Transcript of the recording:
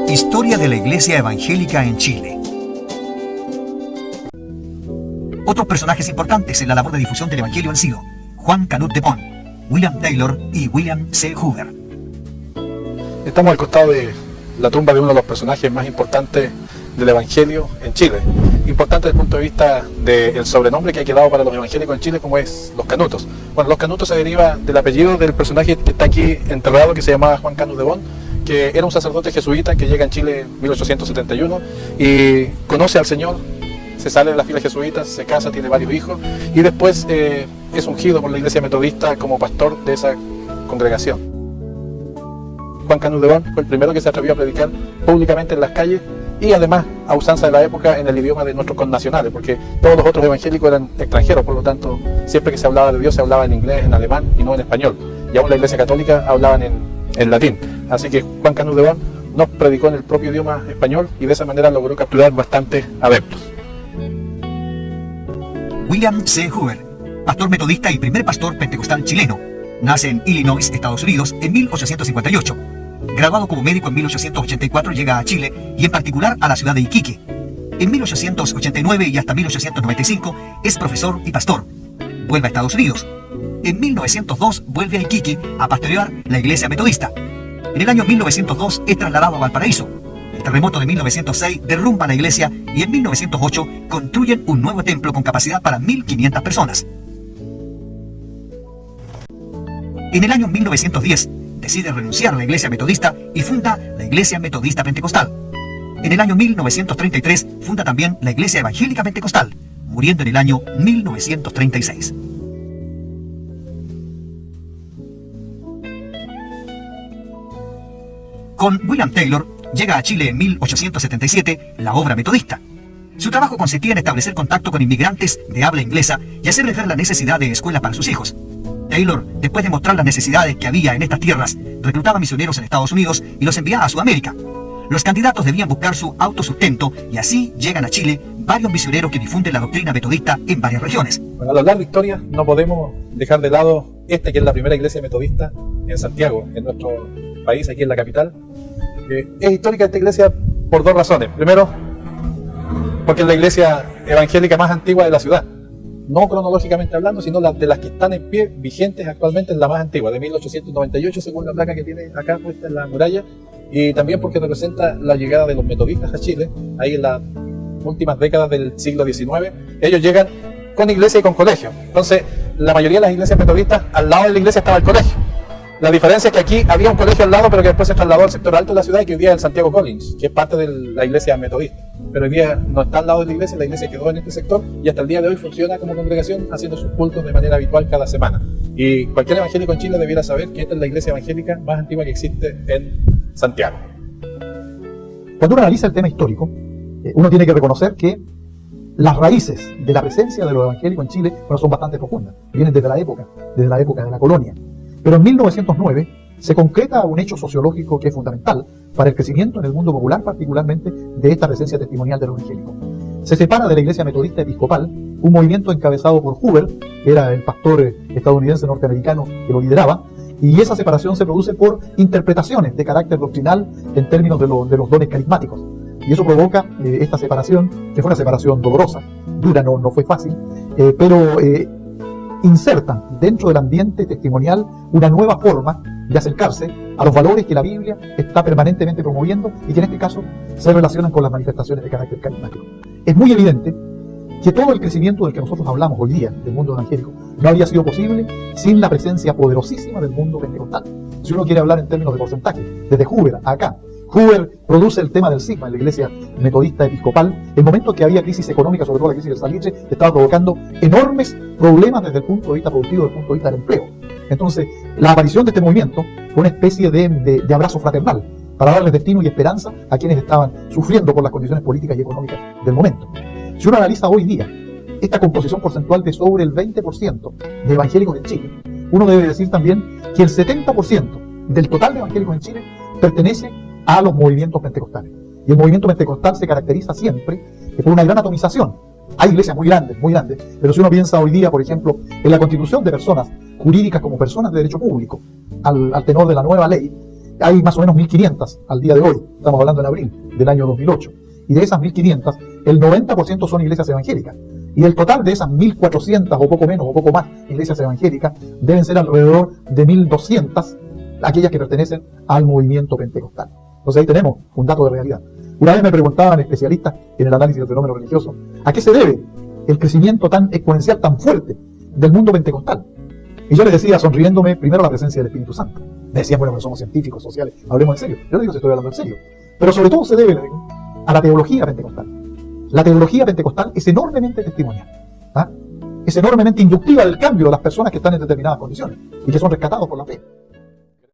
Historia de la Iglesia Evangélica en Chile. Otros personajes importantes en la labor de difusión del Evangelio han sido Juan Canut de Pont, William Taylor y William C. Hoover. Estamos al costado de la tumba de uno de los personajes más importantes del Evangelio en Chile. Importante desde el punto de vista del sobrenombre que ha quedado para los evangélicos en Chile, como es los Canutos. Bueno, los Canutos se deriva del apellido del personaje que está aquí enterrado, que se llamaba Juan Canut de Pont, que era un sacerdote jesuita que llega en Chile en 1871 y conoce al Señor, se sale de las filas jesuitas, se casa, tiene varios hijos y después es ungido por la Iglesia Metodista como pastor de esa congregación. Juan Canut de Pont fue el primero que se atrevió a predicar públicamente en las calles y además a usanza de la época en el idioma de nuestros connacionales, porque todos los otros evangélicos eran extranjeros, por lo tanto siempre que se hablaba de Dios se hablaba en inglés, en alemán y no en español, y aún la Iglesia Católica hablaban en latín. Así que Juan Canut de Pont nos predicó en el propio idioma español y de esa manera logró capturar bastantes adeptos. William C. Hoover, pastor metodista y primer pastor pentecostal chileno. Nace en Illinois, Estados Unidos, en 1858. Graduado como médico en 1884, llega a Chile y en particular a la ciudad de Iquique. En 1889 y hasta 1895 es profesor y pastor. Vuelve a Estados Unidos. En 1902 vuelve a Iquique a pastorear la iglesia metodista. En el año 1902 es trasladado a Valparaíso. El terremoto de 1906 derrumba la iglesia y en 1908 construyen un nuevo templo con capacidad para 1.500 personas. En el año 1910 decide renunciar a la iglesia metodista y funda la Iglesia Metodista Pentecostal. En el año 1933 funda también la Iglesia Evangélica Pentecostal, muriendo en el año 1936. Con William Taylor llega a Chile en 1877 la obra metodista. Su trabajo consistía en establecer contacto con inmigrantes de habla inglesa y hacerles ver la necesidad de escuelas para sus hijos. Taylor, después de mostrar las necesidades que había en estas tierras, reclutaba misioneros en Estados Unidos y los enviaba a Sudamérica. Los candidatos debían buscar su autosustento y así llegan a Chile varios misioneros que difunden la doctrina metodista en varias regiones. Bueno, al hablar de historia no podemos dejar de lado esta que es la primera iglesia metodista en Santiago, en nuestro país, aquí en la capital. Es histórica esta iglesia por dos razones. Primero, porque es la iglesia evangélica más antigua de la ciudad. No cronológicamente hablando, sino de las que están en pie, vigentes actualmente, es la más antigua, de 1898, según la placa que tiene acá puesta en la muralla, y también porque representa la llegada de los metodistas a Chile, ahí en las últimas décadas del siglo XIX. Ellos llegan con iglesia y con colegio. Entonces, la mayoría de las iglesias metodistas, al lado de la iglesia estaba el colegio. La diferencia es que aquí había un colegio al lado, pero que después se trasladó al sector alto de la ciudad y que hoy día es el Santiago Collins, que es parte de la iglesia metodista. Pero hoy día no está al lado de la iglesia quedó en este sector y hasta el día de hoy funciona como congregación haciendo sus cultos de manera habitual cada semana. Y cualquier evangélico en Chile debiera saber que esta es la iglesia evangélica más antigua que existe en Santiago. Cuando uno analiza el tema histórico, uno tiene que reconocer que las raíces de la presencia de los evangélicos en Chile son bastante profundas. Vienen desde la época de la colonia. Pero en 1909 se concreta un hecho sociológico que es fundamental para el crecimiento en el mundo popular, particularmente de esta presencia testimonial de los evangélicos. Se separa de la Iglesia Metodista Episcopal un movimiento encabezado por Hoover, que era el pastor estadounidense norteamericano que lo lideraba, y esa separación se produce por interpretaciones de carácter doctrinal en términos de los dones carismáticos. Y eso provoca esta separación, que fue una separación dolorosa, dura, no fue fácil, pero insertan dentro del ambiente testimonial una nueva forma de acercarse a los valores que la Biblia está permanentemente promoviendo y que en este caso se relacionan con las manifestaciones de carácter carismático. Es muy evidente que todo el crecimiento del que nosotros hablamos hoy día del mundo evangélico no habría sido posible sin la presencia poderosísima del mundo pentecostal. Si uno quiere hablar en términos de porcentaje, desde Hoover a acá, Hoover produce el tema del cisma en la iglesia metodista episcopal. El momento que había crisis económica, sobre todo la crisis del salitre, estaba provocando enormes problemas desde el punto de vista productivo, desde el punto de vista del empleo. Entonces, la aparición de este movimiento fue una especie de abrazo fraternal para darles destino y esperanza a quienes estaban sufriendo por las condiciones políticas y económicas del momento. Si uno analiza hoy día esta composición porcentual de sobre el 20% de evangélicos en Chile, uno debe decir también que el 70% del total de evangélicos en Chile pertenece a los movimientos pentecostales. Y el movimiento pentecostal se caracteriza siempre por una gran atomización. Hay iglesias muy grandes, pero si uno piensa hoy día, por ejemplo, en la constitución de personas jurídicas como personas de derecho público, al tenor de la nueva ley, hay más o menos 1.500 al día de hoy, estamos hablando en abril del año 2008, y de esas 1.500, el 90% son iglesias evangélicas, y el total de esas 1.400 o poco menos o poco más iglesias evangélicas deben ser alrededor de 1.200 aquellas que pertenecen al movimiento pentecostal. Entonces ahí tenemos un dato de realidad. Una vez me preguntaban especialistas en el análisis del fenómeno religioso, ¿a qué se debe el crecimiento tan exponencial, tan fuerte del mundo pentecostal? Y yo les decía, sonriéndome, primero la presencia del Espíritu Santo. Me decían, bueno, pero somos científicos, sociales, hablemos en serio. Yo les digo si estoy hablando en serio. Pero sobre todo se debe, les digo, a la teología pentecostal. La teología pentecostal es enormemente testimonial. ¿Ah? Es enormemente inductiva del cambio de las personas que están en determinadas condiciones y que son rescatados por la fe.